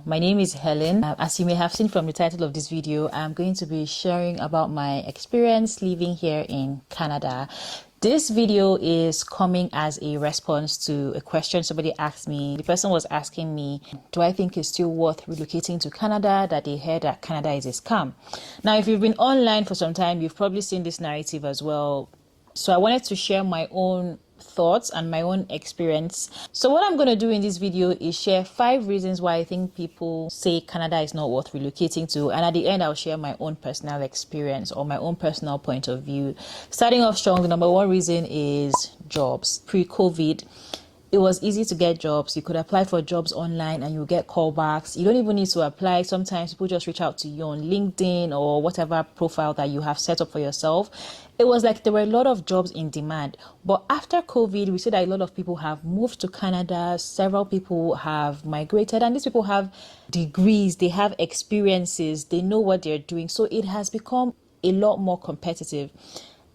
My name is Helen. As you may have seen from the title of this video, I'm going to be sharing about my experience living here in Canada. This video is coming as a response to a question somebody asked me. The person was asking me, do I think it's still worth relocating to Canada, that they heard that Canada is a scam? Now, if you've been online for some time, you've probably seen this narrative as well. So I wanted to share my own thoughts and my own experience. So what I'm going to do in this video is share 5 reasons why I think people say Canada is not worth relocating to, and at the end I'll share my own personal experience or my own personal point of view. Starting off strong, the number 1 reason is jobs. Pre-COVID, it was easy to get jobs. You could apply for jobs online and you get callbacks. You don't even need to apply. Sometimes people just reach out to you on LinkedIn or whatever profile that you have set up for yourself. It was like there were a lot of jobs in demand. But after COVID, we see that a lot of people have moved to Canada. Several people have migrated, and these people have degrees, they have experiences, they know what they're doing. So it has become a lot more competitive.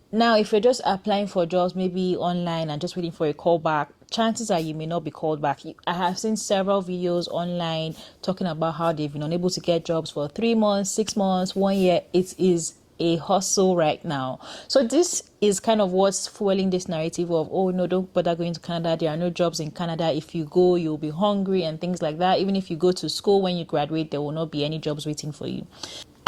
Now, if you're just applying for jobs, maybe online and just waiting for a callback, chances are you may not be called back. I have seen several videos online talking about how they've been unable to get jobs for 3 months, 6 months, 1 year. It is a hustle right now. So this is kind of what's fueling this narrative of, oh no, don't bother going to Canada. There are no jobs in Canada. If you go, you'll be hungry and things like that. Even if you go to school, when you graduate, there will not be any jobs waiting for you.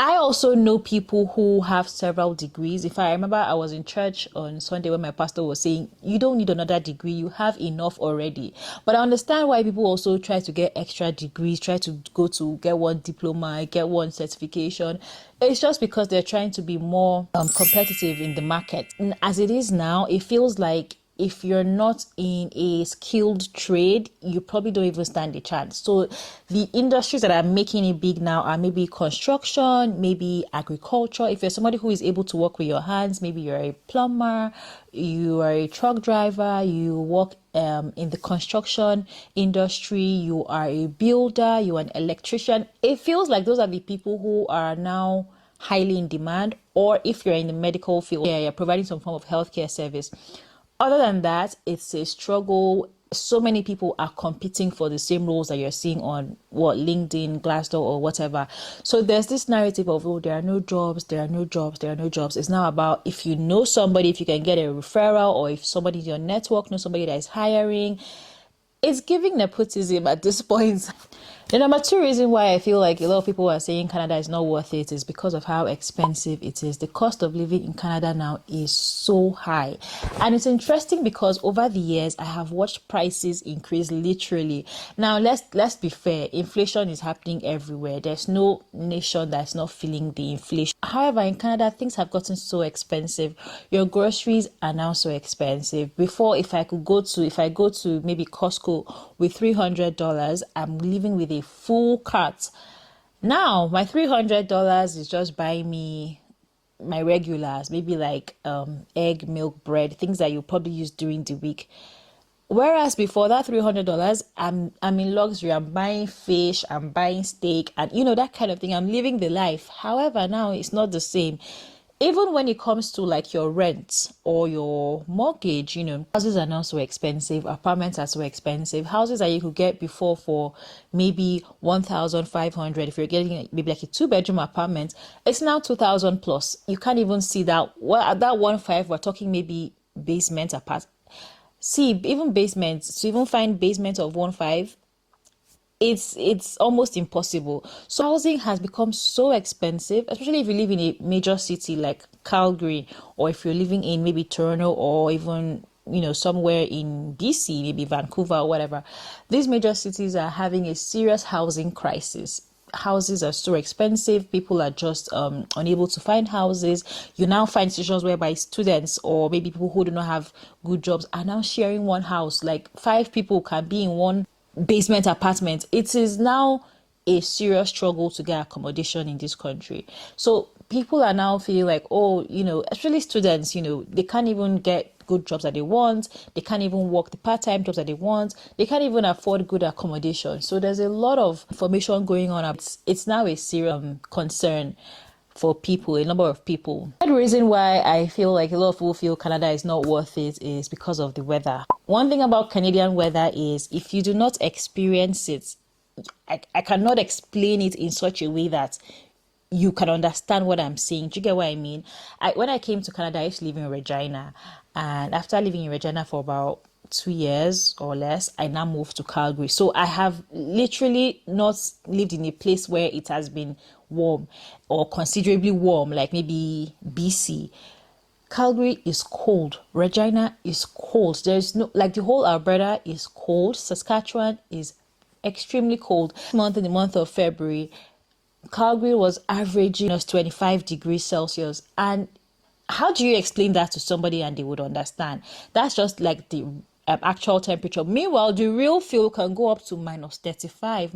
I also know people who have several degrees. If I remember, I was in church on Sunday when my pastor was saying, you don't need another degree, you have enough already. But I understand why people also try to get extra degrees, try to go to get one diploma, get one certification. It's just because they're trying to be more competitive in the market. And as it is now, it feels like if you're not in a skilled trade, you probably don't even stand a chance. So the industries that are making it big now are maybe construction, maybe agriculture. If you're somebody who is able to work with your hands, maybe you're a plumber, you are a truck driver, you work in the construction industry, you are a builder, you're an electrician. It feels like those are the people who are now highly in demand. Or if you're in the medical field, you're providing some form of healthcare service. Other than that, it's a struggle. So many people are competing for the same roles that you're seeing on LinkedIn, Glassdoor, or whatever. So there's this narrative of, oh, there are no jobs, there are no jobs, there are no jobs. It's now about if you know somebody, if you can get a referral, or if somebody in your network knows somebody that is hiring. It's giving nepotism at this point. The number 2 reason why I feel like a lot of people are saying Canada is not worth it is because of how expensive it is. The cost of living in Canada now is so high. And it's interesting because over the years, I have watched prices increase literally. Now, let's be fair. Inflation is happening everywhere. There's no nation that's not feeling the inflation. However, in Canada, things have gotten so expensive. Your groceries are now so expensive. Before, if I go to maybe Costco with $300, I'm living with a full cart. Now my $300 is just buying me my regulars, maybe like egg, milk, bread, things that you probably use during the week. Whereas before, that $300, I'm in luxury. I'm buying fish, I'm buying steak, and that kind of thing. I'm living the life. However, now it's not the same. Even when it comes to like your rent or your mortgage, houses are now so expensive. Apartments are so expensive. Houses that you could get before for maybe 1,500. If you're getting maybe like a 2-bedroom apartment, it's now 2,000 plus. You can't even see that. Well, at that 1.5, we're talking maybe basement apart. See, even basements, to even find basement of 1.5, it's almost impossible. So housing has become so expensive, especially if you live in a major city like Calgary, or if you're living in maybe Toronto, or even somewhere in BC, maybe Vancouver or whatever. These major cities are having a serious housing crisis. Houses are so expensive. People are just unable to find houses. You now find situations whereby students or maybe people who do not have good jobs are now sharing one house. Like 5 people can be in one basement apartment. It is now a serious struggle to get accommodation in this country. So people are now feeling like, oh, especially students, they can't even get good jobs that they want. They can't even work the part-time jobs that they want. They can't even afford good accommodation. So there's a lot of information going on. It's now a serious concern for people, a number of people. The reason why I feel like a lot of people feel Canada is not worth it is because of the weather. One thing about Canadian weather is if you do not experience it, I cannot explain it in such a way that you can understand what I'm saying. Do you get what I mean? When I came to Canada, I used to live in Regina, and after living in Regina for about 2 years or less, I now moved to Calgary. So I have literally not lived in a place where it has been warm or considerably warm, like maybe BC. Calgary is cold. Regina is cold. There's no, like, the whole Alberta is cold. Saskatchewan is extremely cold. In the month of February, Calgary was averaging us 25 degrees Celsius. And how do you explain that to somebody and they would understand? That's just like the actual temperature. Meanwhile, the real feel can go up to minus 35,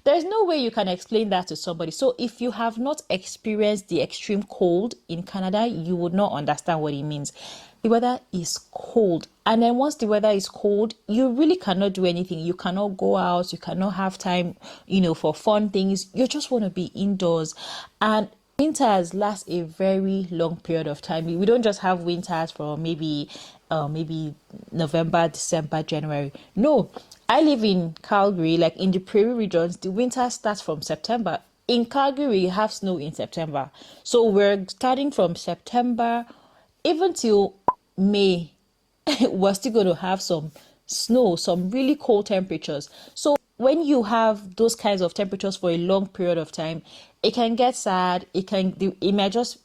there's no way you can explain that to somebody. So if you have not experienced the extreme cold in Canada, you would not understand what it means. The weather is cold. And then once the weather is cold, you really cannot do anything. You cannot go out. You cannot have time, for fun things. You just want to be indoors. And winters last a very long period of time. We don't just have winters for maybe November, December, January. No, I live in Calgary, like in the prairie regions. The winter starts from September. In Calgary, we have snow in September. So we're starting from September even till May. We're still going to have some snow, some really cold temperatures. So when you have those kinds of temperatures for a long period of time, it can get sad. It might just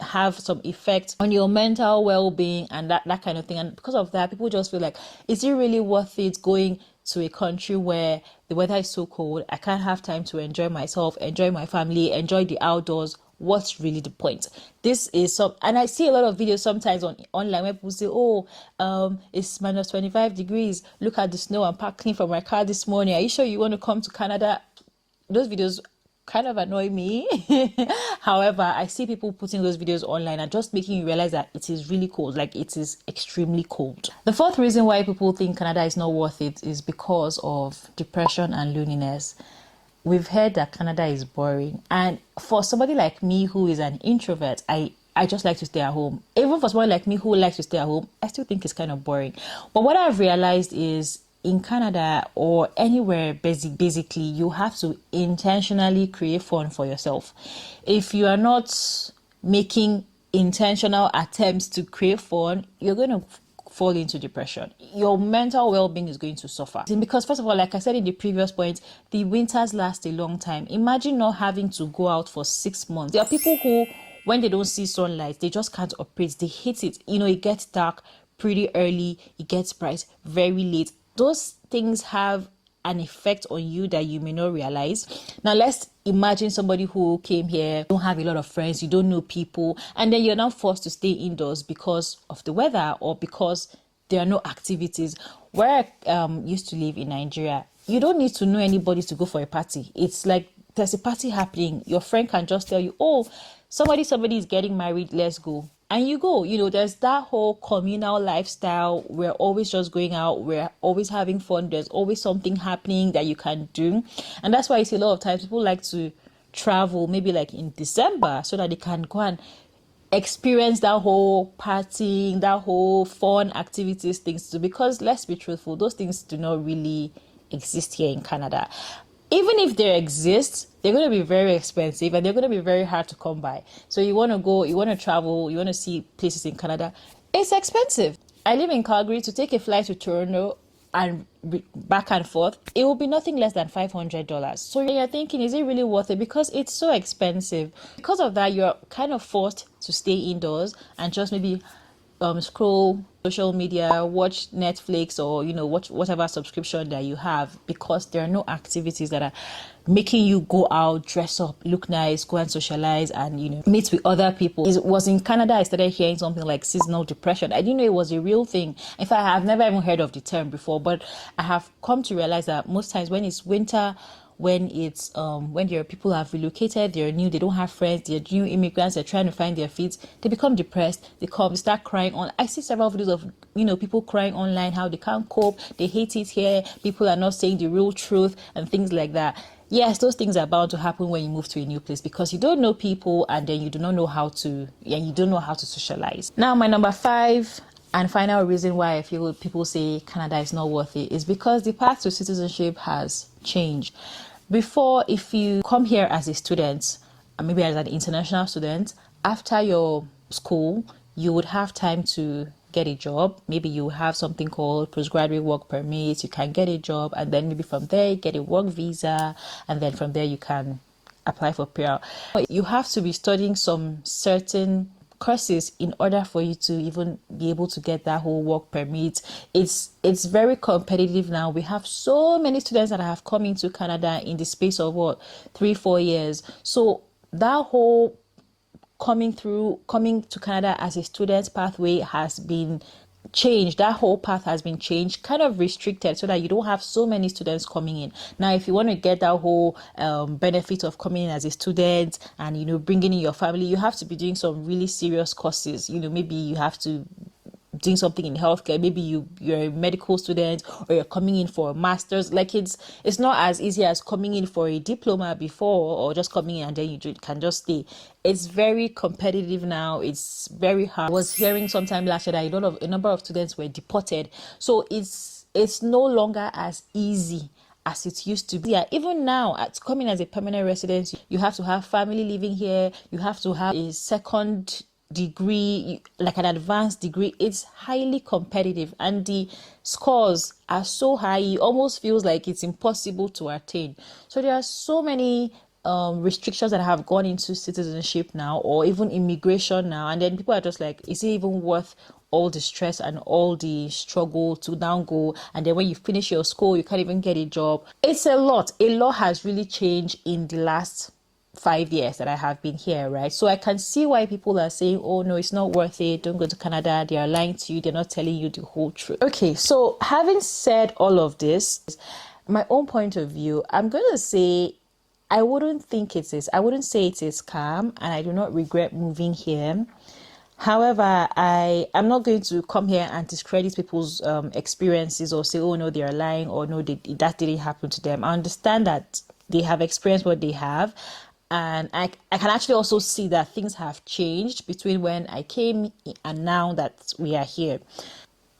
have some effect on your mental well-being and that kind of thing. And because of that, people just feel like, is it really worth it going to a country where the weather is so cold? I can't have time to enjoy myself, enjoy my family, enjoy the outdoors. What's really the point? This is and I see a lot of videos sometimes online where people say, it's minus 25 degrees. Look at the snow. I'm parking from my car this morning. Are you sure you want to come to Canada? Those videos kind of annoy me. However, I see people putting those videos online and just making you realize that it is really cold. Like, it is extremely cold. The fourth reason why people think Canada is not worth it is because of depression and loneliness. We've heard that Canada is boring. And for somebody like me who is an introvert, I just like to stay at home. Even for someone like me who likes to stay at home, I still think it's kind of boring. But what I've realized is, in Canada or anywhere, basically, you have to intentionally create fun for yourself. If you are not making intentional attempts to create fun, you're going to fall into depression. Your mental well-being is going to suffer. Because first of all, like I said in the previous point, the winters last a long time. Imagine not having to go out for 6 months. There are people who, when they don't see sunlight, they just can't operate. They hate it. It gets dark pretty early. It gets bright very late. Those things have an effect on you that you may not realize. Now, let's imagine somebody who came here, don't have a lot of friends, you don't know people, and then you're now forced to stay indoors because of the weather or because there are no activities. Where I used to live in Nigeria, you don't need to know anybody to go for a party. It's like there's a party happening. Your friend can just tell you, somebody is getting married, let's go. And you go. There's that whole communal lifestyle. We're always just going out. We're always having fun. There's always something happening that you can do. And that's why you see a lot of times people like to travel, maybe like in December, so that they can go and experience that whole partying, that whole fun activities things too. Because let's be truthful, those things do not really exist here in Canada. Even if they exist, they're going to be very expensive and they're going to be very hard to come by. So you want to go, you want to travel, you want to see places in Canada, it's expensive. I live in Calgary. To take a flight to Toronto and back and forth, it will be nothing less than $500. So you're thinking, is it really worth it? Because it's so expensive. Because of that, you're kind of forced to stay indoors and just maybe scroll social media, watch Netflix, or watch whatever subscription that you have, because there are no activities that are making you go out, dress up, look nice, go and socialize and meet with other people. It was in Canada I started hearing something like seasonal depression. I didn't know it was a real thing. In fact, I have never even heard of the term before, but I have come to realize that most times when it's winter, when it's when there are people who have relocated, they're new, they don't have friends, they're new immigrants, they're trying to find their feet, they become depressed, they start crying on. I see several videos of people crying online, how they can't cope, they hate it here, people are not saying the real truth and things like that. Yes, those things are bound to happen when you move to a new place, because you don't know people and then you don't know how to socialize. Now, my number 5 And final reason why I feel people say Canada is not worth it is because the path to citizenship has changed. Before, if you come here as a student, maybe as an international student, after your school, you would have time to get a job. Maybe you have something called postgraduate work permit. You can get a job, and then maybe from there you get a work visa, and then from there you can apply for PR. You have to be studying some certain courses in order for you to even be able to get that whole work permit. It's very competitive now. We have so many students that have come into Canada in the space of what, 3-4 years. So that whole coming to Canada as a student pathway has been changed. That whole path has been changed, kind of restricted, so that you don't have so many students coming in. Now, if you want to get that whole benefit of coming in as a student and, you know, bringing in your family, you have to be doing some really serious courses. You know, maybe you have to doing something in healthcare. Maybe you're a medical student, or you're coming in for a master's. Like, it's not as easy as coming in for a diploma before, or just coming in and then you can just stay. It's very competitive now. It's very hard. I was hearing sometime last year that a number of students were deported. So it's no longer as easy as it used to be. Yeah, even now, at coming as a permanent resident, you have to have family living here. You have to have a second degree, like an advanced degree. It's highly competitive, and the scores are so high, it almost feels like it's impossible to attain. So there are so many restrictions that have gone into citizenship now, or even immigration now, and then people are just like, is it even worth all the stress and all the struggle to now go, and then when you finish your school you can't even get a job? It's a lot has really changed in the last 5 years that I have been here, right? So I can see why people are saying, oh no, it's not worth it, don't go to Canada. They are lying to you, they're not telling you the whole truth. Okay, so having said all of this, my own point of view, I'm going to say I wouldn't say it is calm, and I do not regret moving here. However, I'm not going to come here and discredit people's experiences, or say, oh no, they are lying, or no, that didn't happen to them. I understand that they have experienced what they have, and I can actually also see that things have changed between when I came and now that we are here.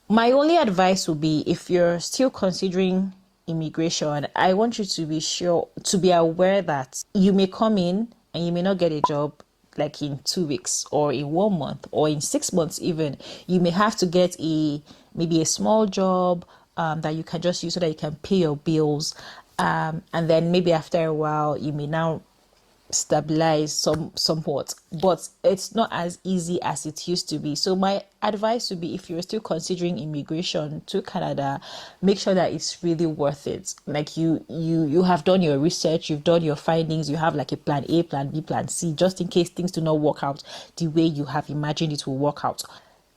My only advice would be, if you're still considering immigration, I want you to be aware that you may come in and you may not get a job like in 2 weeks, or in 1 month, or in 6 months even. You may have to get maybe a small job that you can just use so that you can pay your bills, and then maybe after a while you may now stabilize somewhat, but it's not as easy as it used to be. So my advice would be, if you're still considering immigration to Canada, make sure that it's really worth it. Like, you have done your research, you've done your findings, you have like a plan A, plan B, plan C, just in case things do not work out the way you have imagined it will work out.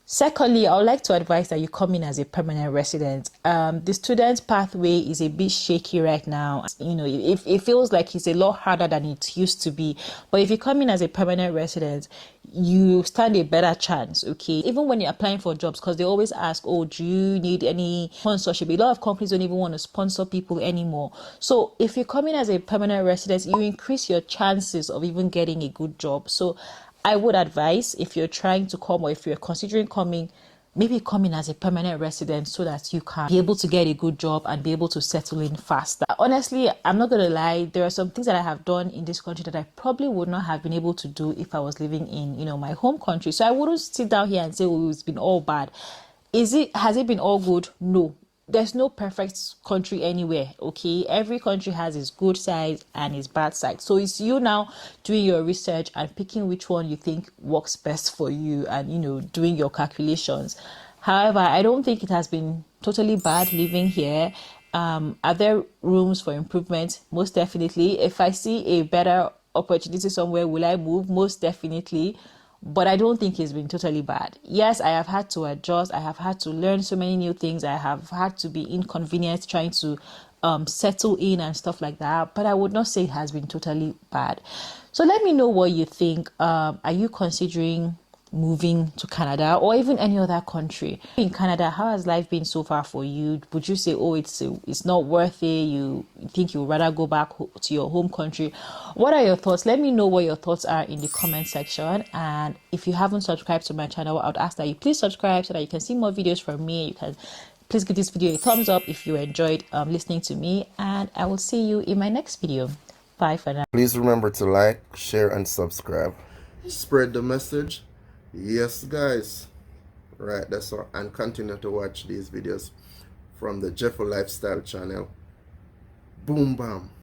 Secondly, I would like to advise that you come in as a permanent resident. The student pathway is a bit shaky right now. You know, it feels like it's a lot harder than it used to be. But if you come in as a permanent resident, you stand a better chance, okay? Even when you're applying for jobs, because they always ask, oh, do you need any sponsorship? A lot of companies don't even want to sponsor people anymore. So if you come in as a permanent resident, you increase your chances of even getting a good job. So I would advise, if you're trying to come, or if you're considering coming, maybe come in as a permanent resident so that you can be able to get a good job and be able to settle in faster. Honestly, I'm not going to lie, there are some things that I have done in this country that I probably would not have been able to do if I was living in, you know, my home country. So I wouldn't sit down here and say, oh, it's been all bad. Has it been all good? No. There's no perfect country anywhere, okay? Every country has its good side and its bad side. So it's you now doing your research and picking which one you think works best for you, and, you know, doing your calculations. However, I don't think it has been totally bad living here. Are there rooms for improvement? Most definitely. If I see a better opportunity somewhere, will I move? Most definitely. But I don't think it's been totally bad. Yes, I have had to adjust. I have had to learn so many new things. I have had to be inconvenienced trying to settle in and stuff like that. But I would not say it has been totally bad. So let me know what you think. Are you considering moving to Canada or even any other country. In Canada, how has life been so far for you? Would you say, oh, it's not worth it? You think you'd rather go back to your home country? What are your thoughts? Let me know what your thoughts are in the comment section. And if you haven't subscribed to my channel, I would ask that you please subscribe so that you can see more videos from me. You can please give this video a thumbs up if you enjoyed listening to me, and I will see you in my next video. Bye for now. Please remember to like, share, and subscribe. Spread the message. Yes, guys. Right, that's all. And continue to watch these videos from the Jeffo Lifestyle channel. Boom, bam.